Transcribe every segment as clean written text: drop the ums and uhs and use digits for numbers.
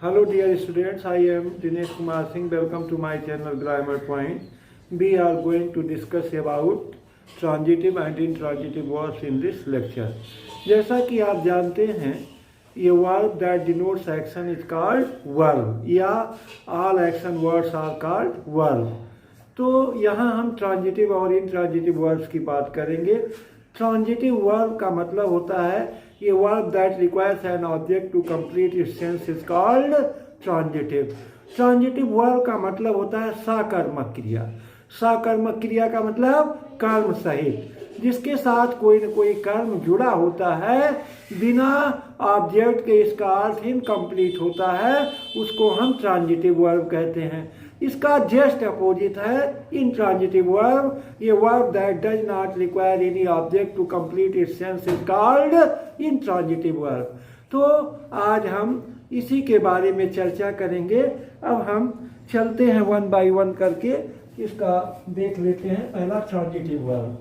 Hello dear students, I am Dinesh Kumar Singh. Welcome to my channel Grammar Point. We are going to discuss about transitive and intransitive verbs in this lecture. जैसा कि आप जानते हैं, ये verb that denotes action is called verb या all action words are called verb. तो यहाँ हम ट्रांजिटिव और इंट्रांजिटिव वर्ब्स की बात करेंगे। ट्रांजिटिव वर्ब का मतलब होता है ये verb that requires an object to complete its sense is called transitive. Transitive verb का मतलब होता है सकर्मक क्रिया। सकर्मक क्रिया का मतलब कर्म सहित, जिसके साथ कोई न कोई कर्म जुड़ा होता है, बिना ऑब्जेक्ट के इसका अर्थ इनकम्प्लीट होता है, उसको हम ट्रांजिटिव वर्ब कहते हैं। इसका जस्ट अपोजिट है इंट्रांजिटिव वर्ब। ये verb that does not require any object to complete its sense is called intransitive verb. तो आज हम इसी के बारे में चर्चा करेंगे। अब हम चलते हैं वन बाय वन करके, इसका देख लेते हैं। पहला transitive verb.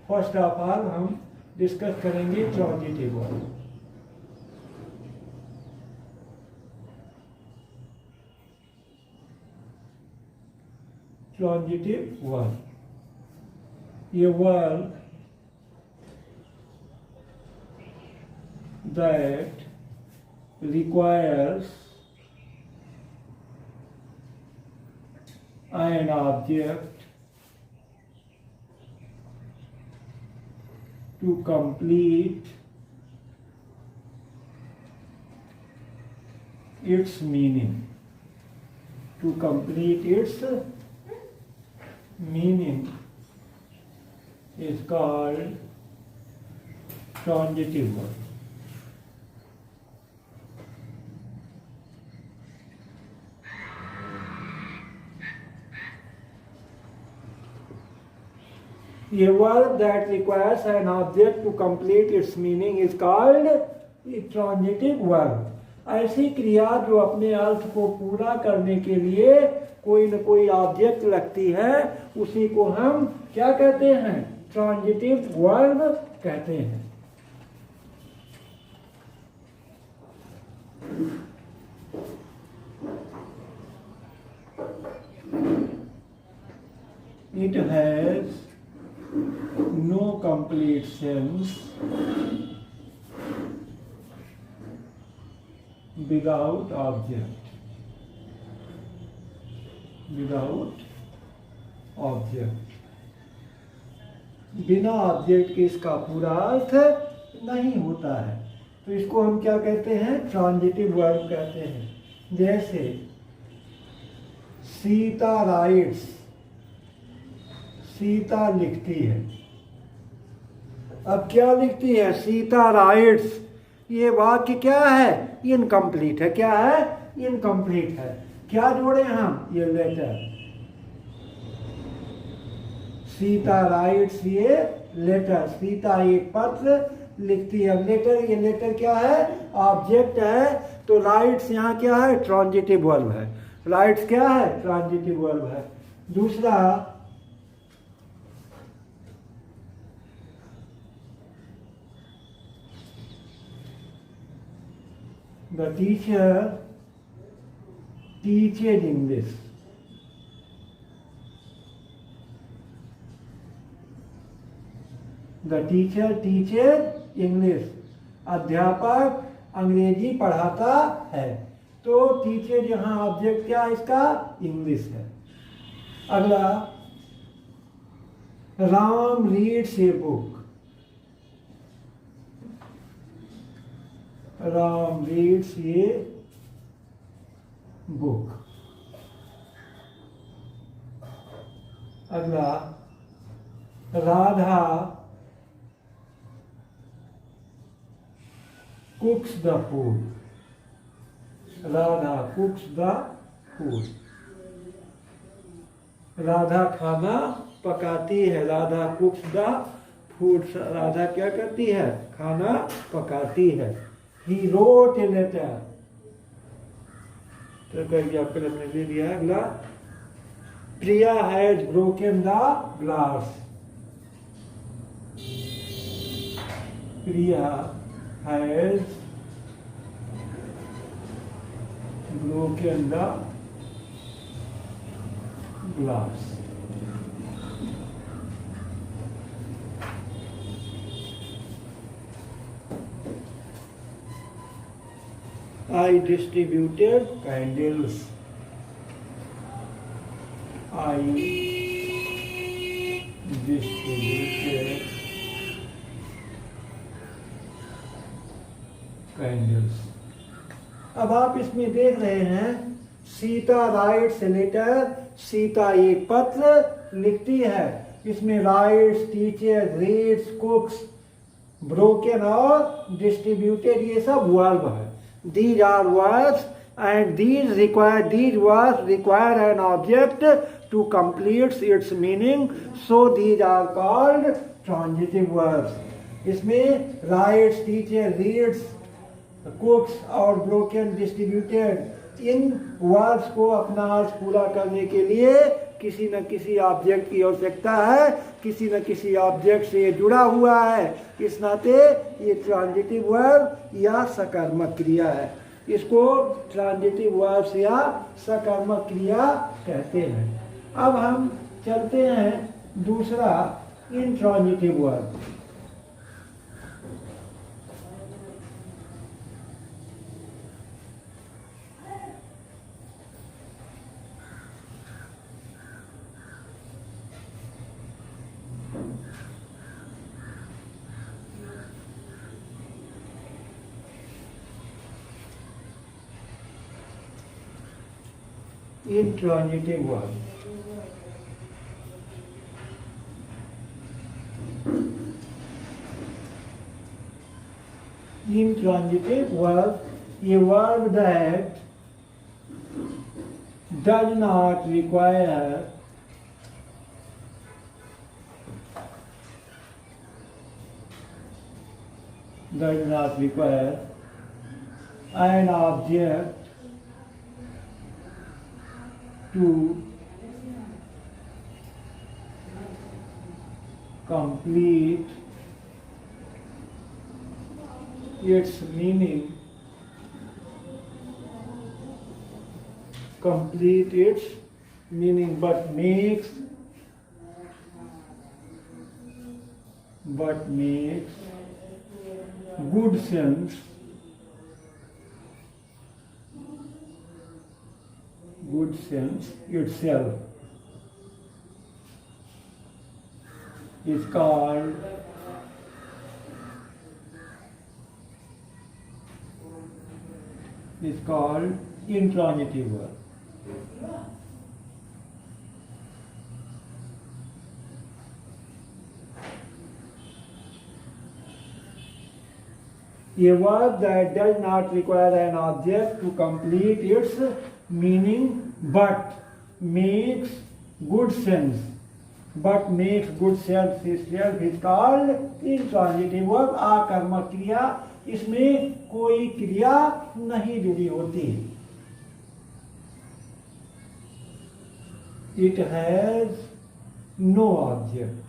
First of all हम डिस्कस करेंगे ट्रांजिटिव वर्ब। ट्रांजिटिव वर्ब, ये verb that requires an object to complete its meaning. To complete its meaning is called transitive verb. A verb that requires an object to complete its meaning is called a transitive verb. ऐसी क्रिया जो अपने अर्थ को पूरा करने के लिए कोई न कोई ऑब्जेक्ट लगती है, उसी को हम क्या कहते हैं? ट्रांजिटिव वर्ब कहते हैं। It has no complete sense without object. Without object, बिना ऑब्जेक्ट के इसका पूरा अर्थ नहीं होता है, तो इसको हम क्या कहते हैं? ट्रांजिटिव वर्ब कहते हैं। जैसे सीता राइट्स, सीता लिखती है। अब क्या लिखती है? सीता राइट्स। ये वाक्य क्या है? इनकम्प्लीट है। क्या है? इनकम्प्लीट है। क्या जोड़े हम? ये लेटर। सीता राइट्स, ये लेटर। सीता एक पत्र लिखती है। लेटर, ये लेटर क्या है? ऑब्जेक्ट है। तो राइट्स यहाँ क्या है? ट्रांजिटिव वर्ब है। राइट्स क्या है? ट्रांजिटिव वर्ब है। दूसरा, the teacher teaches English. The teacher teaches English. अध्यापक अंग्रेजी पढ़ाता है। तो टीचर यहाँ ऑब्जेक्ट क्या है इसका? इंग्लिश है। अगला, Ram reads a book. Ram reads a book. अगला, Radha cooks the food. Radha cooks the food. Radha खाना पकाती है। Radha cooks the food. Radha क्या करती है? खाना पकाती है। He wrote a letter. तो एग्जाम्पल हमने ले लिया। अगला, Priya has broken the glass. Priya has broken the glass. I distributed candles. I distributed candles. अब आप इसमें देख रहे हैं, Sita writes a letter, Sita एक पत्र लिखती है. इसमें writes, teacher, reads, cooks, broken और डिस्ट्रीब्यूटेड ये सब वर्ब है. These are verbs and these verbs require an object to complete its meaning, so these are called transitive verbs. इसमें writes, teacher, reads, cooks और broken, distributed इन verbs को अपना अर्थ पूरा करने के लिए किसी न किसी ऑब्जेक्ट की आवश्यकता है, किसी न किसी ऑब्जेक्ट से जुड़ा हुआ है. इस नाते ये ट्रांजिटिव वर्ब या सकर्मक क्रिया है. इसको ट्रांजिटिव वर्ब्स या सकर्मक क्रिया कहते हैं. अब हम चलते हैं दूसरा intransitive verb. Intransitive verb. Intransitive verb, a verb that does not require an object to complete its meaning, but makes good sense itself, is called intransitive verb. A verb that does not require an object to complete its meaning but makes good sense itself is called intransitive verb. आकर्मक क्रिया, इसमें कोई क्रिया नहीं जुड़ी होती. It has no object.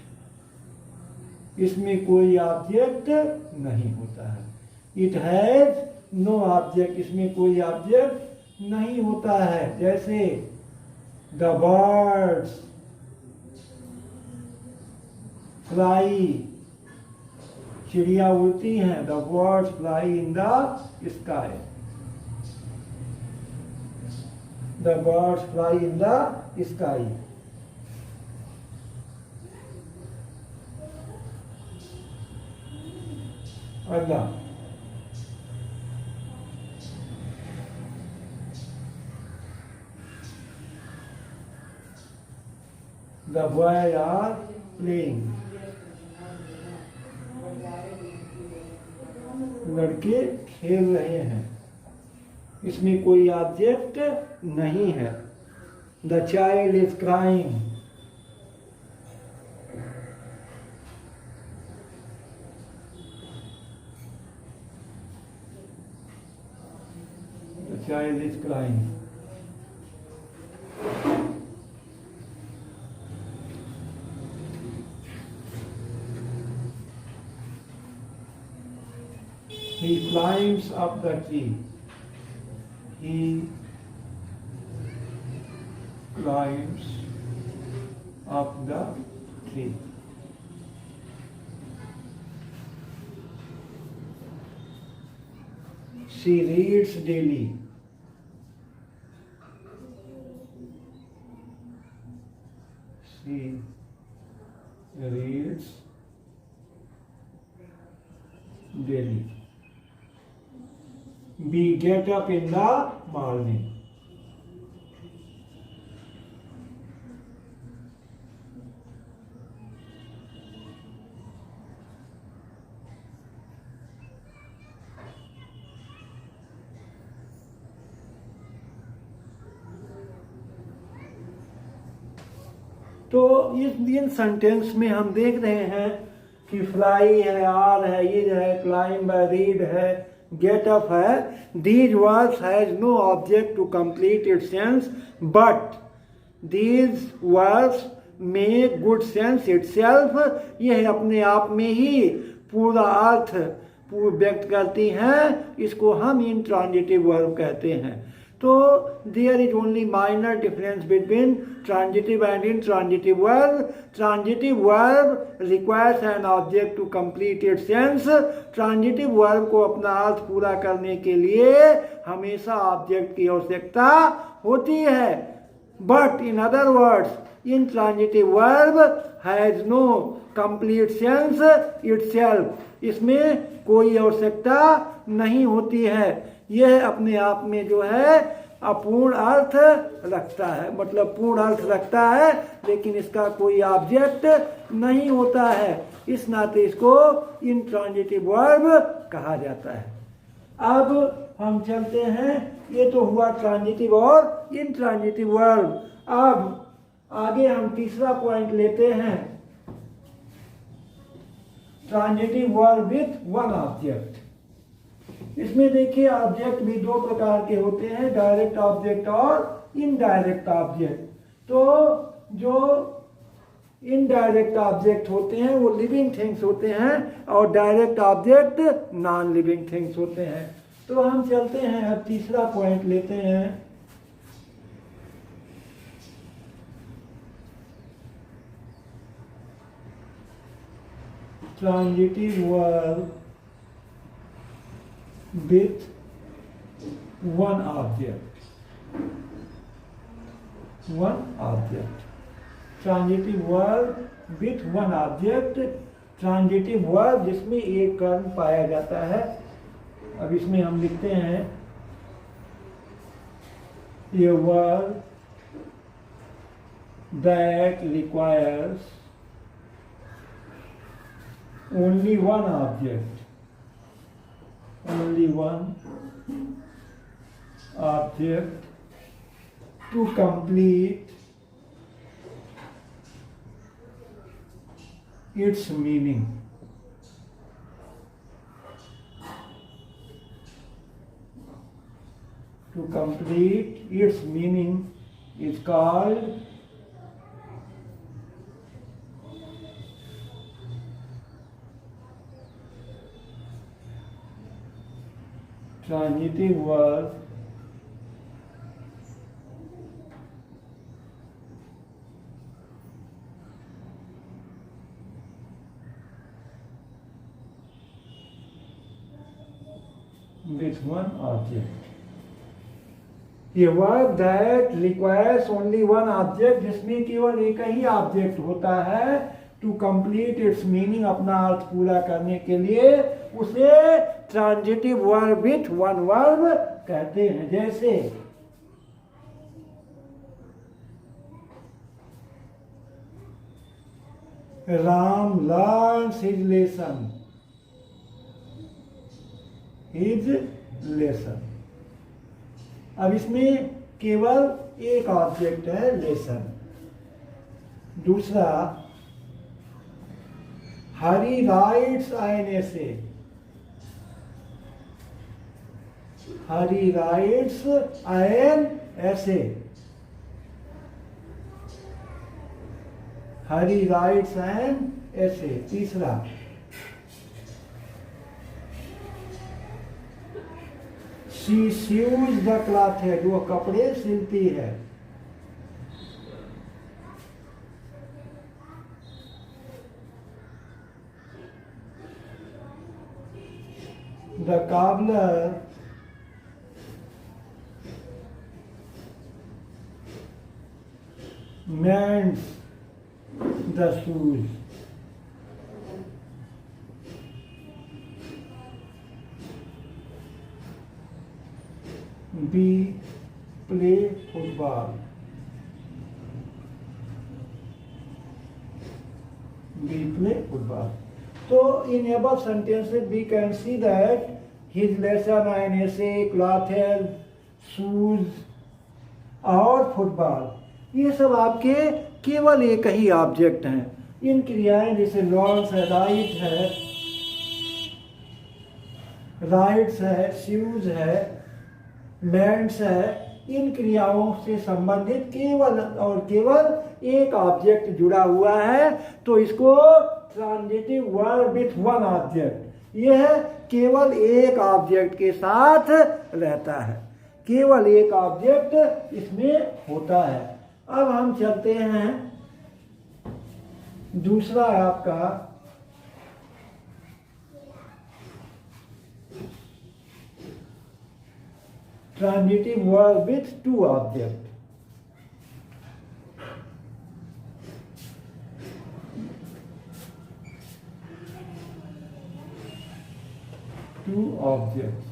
इसमें कोई object नहीं होता है. It has no object. इसमें कोई ऑब्जेक्ट नहीं होता है. जैसे the birds fly, चिड़िया उड़ती हैं. The birds fly in the sky. The birds fly in the sky. अगला, the boys are playing. लड़के खेल रहे हैं. इसमें कोई ऑब्जेक्ट नहीं है. The child is crying. The child is crying. He climbs up the tree. He climbs up the tree. She reads daily. She reads daily. We get up in the morning. तो इन sentence में हम देख रहे हैं कि fly है, are है, ease है, क्लाइंब है, रीड है, गेट अप है. These words has no object to complete its sense, but these words make good sense itself. यह अपने आप में ही पूरा अर्थ व्यक्त करती हैं. इसको हम इंट्रांजिटिव वर्ब कहते हैं. तो there is only minor difference between transitive and intransitive verb. Transitive verb requires an object to complete its sense. Transitive verb को अपना अर्थ पूरा करने के लिए हमेशा ऑब्जेक्ट की आवश्यकता होती है. But in other words, intransitive verb has no complete sense itself. इसमें कोई आवश्यकता नहीं होती है. यह अपने आप में जो है अपूर्ण अर्थ रखता है, मतलब पूर्ण अर्थ रखता है, लेकिन इसका कोई ऑब्जेक्ट नहीं होता है. इस नाते इसको इंट्रांजिटिव वर्ब कहा जाता है. अब हम चलते हैं, ये तो हुआ ट्रांजिटिव और इंट्रांजिटिव वर्ब. अब आगे हम तीसरा पॉइंट लेते हैं, transitive verb with one object. इसमें देखिए ऑब्जेक्ट भी दो प्रकार के होते हैं, डायरेक्ट ऑब्जेक्ट और इनडायरेक्ट ऑब्जेक्ट. तो जो इनडायरेक्ट ऑब्जेक्ट होते हैं वो लिविंग थिंग्स होते हैं और direct object non living things होते हैं. तो हम चलते हैं, अब तीसरा पॉइंट लेते हैं. Transitive verb with one object. Transitive verb with one object. Transitive verb जिसमें एक कर्म पाया जाता है. अब इसमें हम लिखते हैं a verb that requires only one object. Only one object to complete its meaning. To complete its meaning is called transitive verb with one object. A verb that requires only one object, जिसमें केवल एक ही object होता है, to complete it's meaning, अपना अर्थ पूरा करने के लिए, उसे transitive verb with one verb कहते हैं. जैसे राम लर्न्स हिज लेसन. अब इसमें केवल एक ऑब्जेक्ट है, लेसन. दूसरा, Hari writes an essay. Hari writes an essay. Hari writes an essay. तीसरा, शी सीव्स द क्लॉथ है, जो कपड़े सिलती है. The cobbler mends the shoes. B. Play football. B. Play football. So in above sentences we can see that his lesson and essay, clothes, shoes और football, ये सब आपके केवल एक ही ऑब्जेक्ट हैं। इन क्रियाएं जैसे लॉन्स है, राइट्स है, शूज है, लैंड्स है, इन क्रियाओं से संबंधित केवल और केवल एक ऑब्जेक्ट जुड़ा हुआ है, तो इसको transitive verb with one object, यह केवल एक ऑब्जेक्ट के साथ रहता है, केवल एक ऑब्जेक्ट इसमें होता है। अब हम चलते हैं दूसरा आपका transitive verb with to object. Two objects.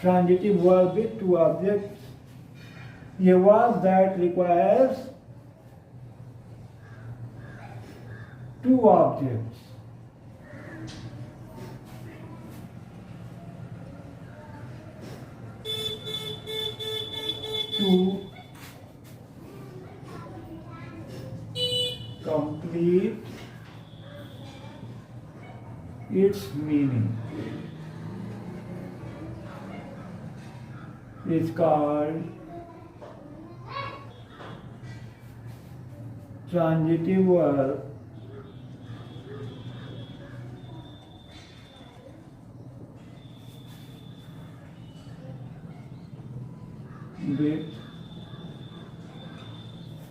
Transitive verb with two objects. A verb that requires two objects. To complete its meaning is called transitive verb with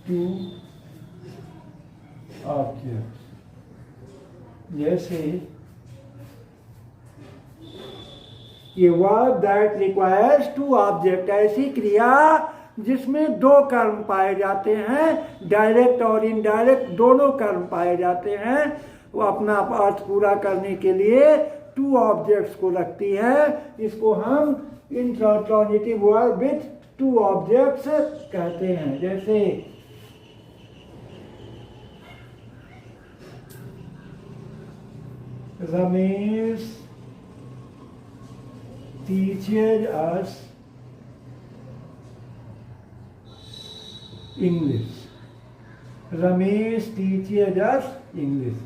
two objects। जैसे ये verb that requires two objects, ऐसी क्रिया जिसमें दो कर्म पाए जाते हैं, डायरेक्ट और इनडायरेक्ट दोनों कर्म पाए जाते हैं, वो अपना अर्थ पूरा करने के लिए टू ऑब्जेक्ट्स को रखती है। इसको हम intransitive verb with two objects कहते हैं। जैसे Ramesh teaches us English। Ramesh teaches us English।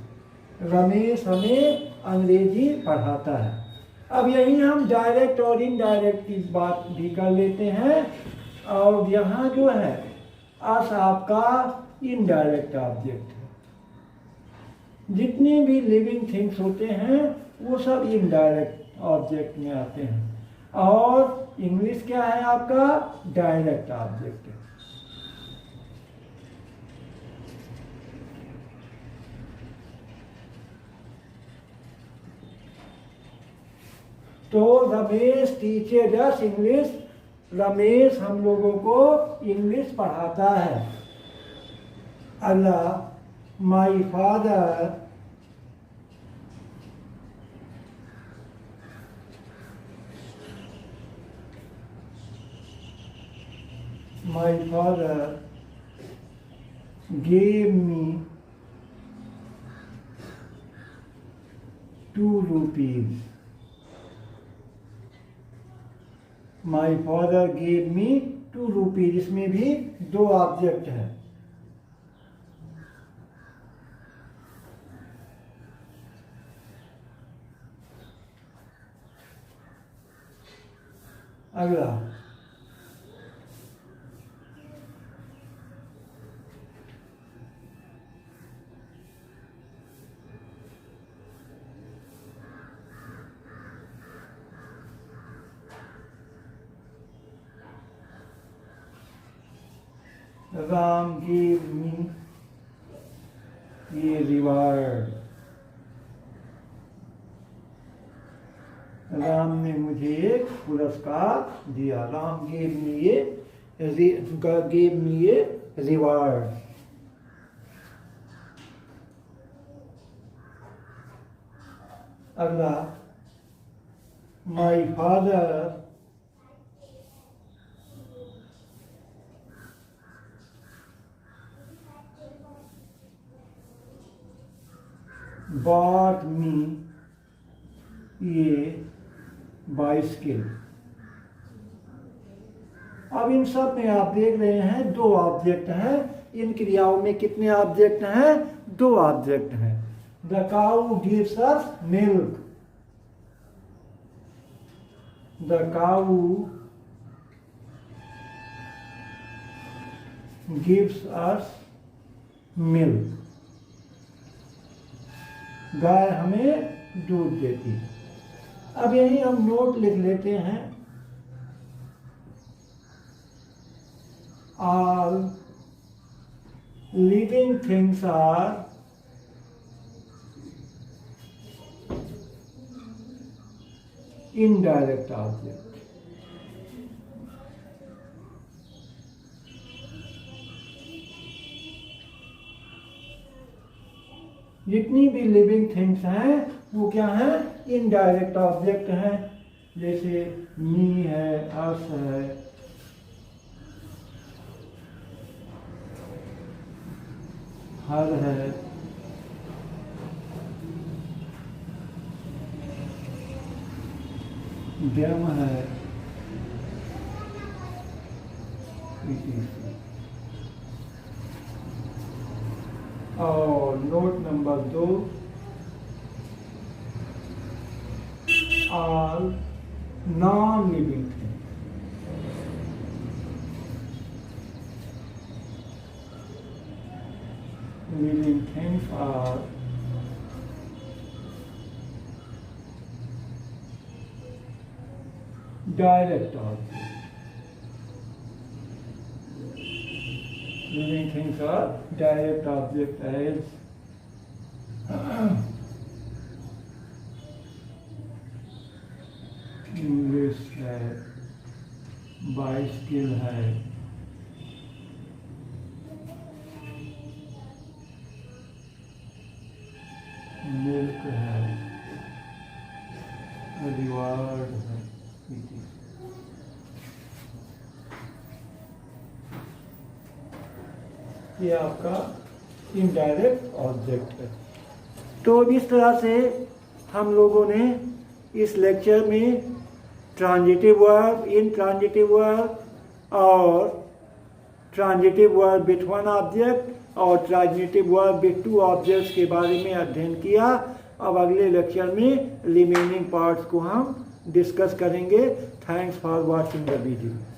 Ramesh हमें अंग्रेजी पढ़ाता है। अब यही हम डायरेक्ट और इनडायरेक्ट की बात भी कर लेते हैं, और यहाँ जो है अस आपका इनडायरेक्ट ऑब्जेक्ट है। जितने भी लिविंग थिंग्स होते हैं वो सब इनडायरेक्ट ऑब्जेक्ट में आते हैं, और इंग्लिश क्या है आपका डायरेक्ट ऑब्जेक्ट है। तो रमेश टीचर्स अस इंग्लिश, रमेश हम लोगों को इंग्लिश पढ़ाता है। अगला my father my father gave me 2 rupees। My father gave me 2 rupees, इसमें भी दो ऑब्जेक्ट है। अगला Ram gave me a reward। Ram ने मुझे एक पुरस्कार दिया। Ram gave me a reward. अगला, my father bought me a bicycle. अब इन सब में आप देख रहे हैं दो ऑब्जेक्ट हैं। इन क्रियाओं में कितने ऑब्जेक्ट हैं? दो ऑब्जेक्ट हैं। The cow gives us milk. The cow gives us milk. गाय हमें दूध देती है। अब यही हम नोट लिख लेते हैं। All living things are indirect object. जितनी भी लिविंग थिंग्स हैं वो क्या हैं? इनडायरेक्ट ऑब्जेक्ट हैं। जैसे मी है, अस है, हर है, देम है, और note number 2, all non living things. Living things are direct objects. Living things are direct objects as English है, bicycle है, मिल्क है, रिवार्ड है। ये आपका इनडायरेक्ट ऑब्जेक्ट है। तो इस तरह से हम लोगों ने इस लेक्चर में ट्रांजिटिव वर्ब, इनट्रांजिटिव वर्ब और transitive verb with one object और transitive verb with two objects के बारे में अध्ययन किया। अब अगले लेक्चर में रिमेनिंग पार्ट्स को हम डिस्कस करेंगे। Thanks for watching the video.